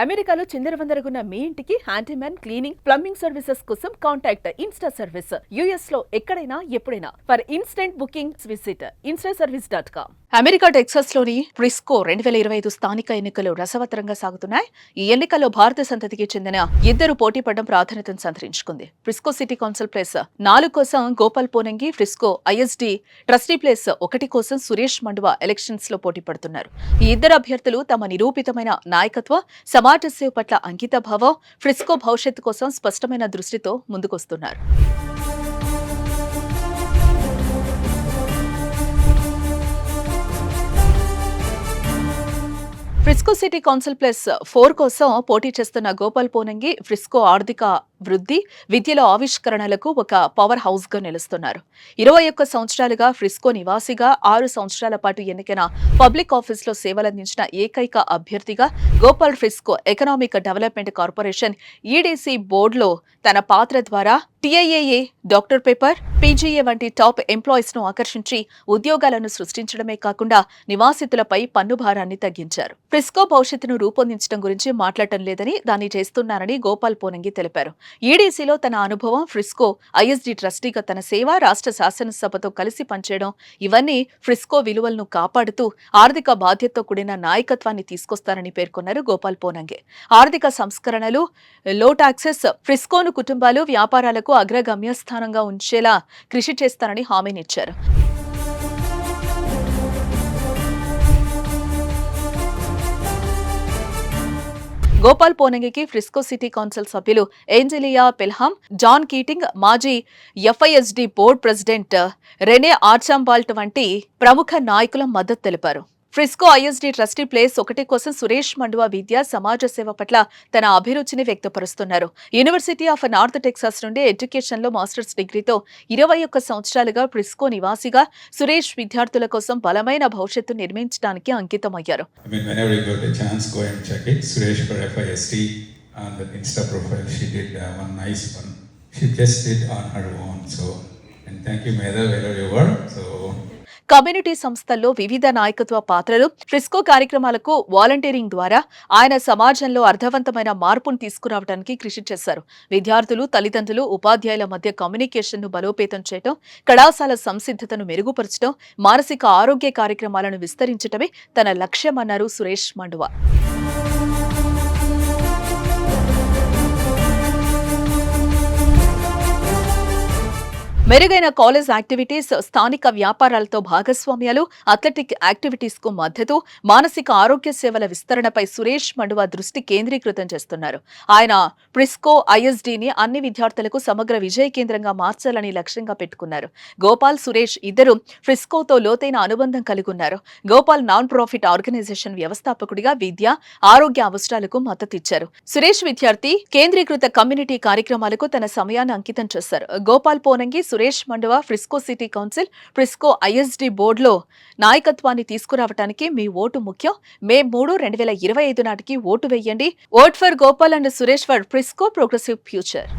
అమెరికాలో చిందరవందరగున్న మీ ఇంటికి handyman cleaning plumbing services కోసం కాంటాక్ట్ ఇన్స్టా సర్వీస్. యుఎస్ లో ఎక్కడైనా ఎప్పుడైనా for instant booking visit instaservice.com. America Texas లోని ఫ్రిస్కో 2025 స్థానిక ఎన్నికలు రసవత్తరంగా సాగుతున్నాయి. ఈ ఎన్నికల్లో భారత సంతతికి చెందిన ఇద్దరు పోటీ పడడం ప్రాధాన్యతను సంతరించుకుంది. ఫ్రిస్కో సిటీ కౌన్సిల్ ప్లేస్ 4 కోసం Gopal Ponangi, Frisco ISD trustee place 1 కోసం సురేష్ మండువా ఎలక్షన్స్ లో పోటీ పడుతున్నారు. ఈ ఇద్దరు అభ్యర్థులు తమ నిరూపితమైన నాయకత్వం, సమాజ సేవ పట్ల అంకిత భావం, ఫ్రిస్కో భవిష్యత్తు కోసం స్పష్టమైన దృష్టితో ముందుకొస్తున్నారు. ఫ్రిస్కో సిటీ కౌన్సిల్ ప్లస్ 4 కోసం పోటీ చేస్తున్న గోపాల్ పోనంగి ఫ్రిస్కో ఆర్థిక వృద్ధి, విద్యలో ఆవిష్కరణలకు ఒక పవర్ హౌస్ గా నిలుస్తున్నారు. 21 సంవత్సరాలుగా ఫ్రిస్కో నివాసిగా, 6 సంవత్సరాల పాటు ఎన్నికైన పబ్లిక్ ఆఫీస్ లో సేవలందించిన ఏకైక అభ్యర్థిగా Gopal Frisco economic development corporation EDC బోర్డులో తన పాత్ర ద్వారా టీఐఏఏ, డాక్టర్ పేపర్, పీజీఏ వంటి టాప్ ఎంప్లాయీస్ ను ఆకర్షించి ఉద్యోగాలను సృష్టించడమే కాకుండా నివాసితులపై పన్ను భారాన్ని తగ్గించారు. ఫ్రిస్కో భవిష్యత్తును రూపొందించడం గురించి మాట్లాడటం లేదని, దాన్ని చేస్తున్నారని గోపాల్ పోనంగి తెలిపారు. ఈడీసీలో తన అనుభవం, ఫ్రిస్కో ఐఎస్డీ ట్రస్టీగా తన సేవ, రాష్ట్ర శాసనసభతో కలిసి పనిచేయడం, ఇవన్నీ ఫ్రిస్కో విలువలను కాపాడుతూ ఆర్థిక బాధ్యతతో కూడిన నాయకత్వాన్ని తీసుకొస్తారని పేర్కొన్నారు గోపాల్ పోనంగి. ఆర్థిక సంస్కరణలు, లో టాక్సెస్ ఫ్రిస్కోను కుటుంబాలు, వ్యాపారాలకు అగ్రగమ్య స్థానంగా ఉంచేలా కృషి చేస్తారని హామీనిచ్చారు. గోపాల్ పోనంగికి ఫ్రిస్కో సిటీ కౌన్సిల్ సభ్యులు ఏంజెలియా పెల్హామ్, జాన్ కీటింగ్, మాజీ ఎఫ్ఐఎస్డి బోర్డు ప్రెసిడెంట్ రెనే ఆర్చాంబాల్ట్ వంటి ప్రముఖ నాయకుల మద్దతు తెలిపారు. ఫ్రిస్కో ఐఎస్డీ ట్రస్టీ ప్లేస్ 1 కోసం సురేష్ మండువా విద్య, సమాజ సేవ పట్ల తన అభిరుచిని వ్యక్తపరుస్తున్నారు. యూనివర్సిటీ ఆఫ్ నార్త్ టెక్సాస్ నుండి ఎడ్యుకేషన్ లో మాస్టర్స్ డిగ్రీతో 21 సంవత్సరాలుగా ఫ్రిస్కో నివాసిగా సురేష్ విద్యార్థుల కోసం బలమైన భవిష్యత్తు నిర్మించడానికి అంకితమయ్యారు. కమ్యూనిటీ సంస్థల్లో వివిధ నాయకత్వ పాత్రలు, ఫ్రిస్కో కార్యక్రమాలకు వాలంటీరింగ్ ద్వారా ఆయన సమాజంలో అర్థవంతమైన మార్పును తీసుకురావడానికి కృషి చేశారు. విద్యార్థులు, తల్లిదండ్రులు, ఉపాధ్యాయుల మధ్య కమ్యూనికేషన్ను బలోపేతం చేయడం, కళాశాల సంసిద్ధతను మెరుగుపరచడం, మానసిక ఆరోగ్య కార్యక్రమాలను విస్తరించడమే తన లక్ష్యమన్నారు సురేష్ మండువా. మెరుగైన కాలేజ్ యాక్టివిటీస్, స్థానిక వ్యాపారాలతో భాగస్వామ్యాలు, అథ్లెటిక్ యాక్టివిటీస్ కు మద్దతు, మానసిక ఆరోగ్య సేవల విస్తరణపై సురేష్ మండువా దృష్టి కేంద్రీకృతం చేస్తున్నారు. ఆయన ఫ్రిస్కో ఐఎస్డీని అన్ని విద్యార్థులకు సమగ్ర విజయ కేంద్రంగా మార్చాలని లక్ష్యంగా పెట్టుకున్నారు. గోపాల్, సురేష్ ఇద్దరు ఫ్రిస్కోతో లోతైన అనుబంధం కలిగి ఉన్నారు. గోపాల్ నాన్ ప్రాఫిట్ ఆర్గనైజేషన్ వ్యవస్థాపకుడిగా విద్య, ఆరోగ్య అవసరాలకు మద్దతిచ్చారు. సురేష్ విద్యార్థి కేంద్రీకృత కమ్యూనిటీ కార్యక్రమాలకు తన సమయాన్ని అంకితం చేశారు. Gopal Ponangi, Suresh Manduva Frisco city council, Frisco ISD బోర్డులో నాయకత్వాన్ని తీసుకురావడానికి మీ ఓటు ముఖ్యం. మే 3, 2025 నాటికి ఓటు వేయండి. Vote for Gopal and Suresh for Frisco progressive future.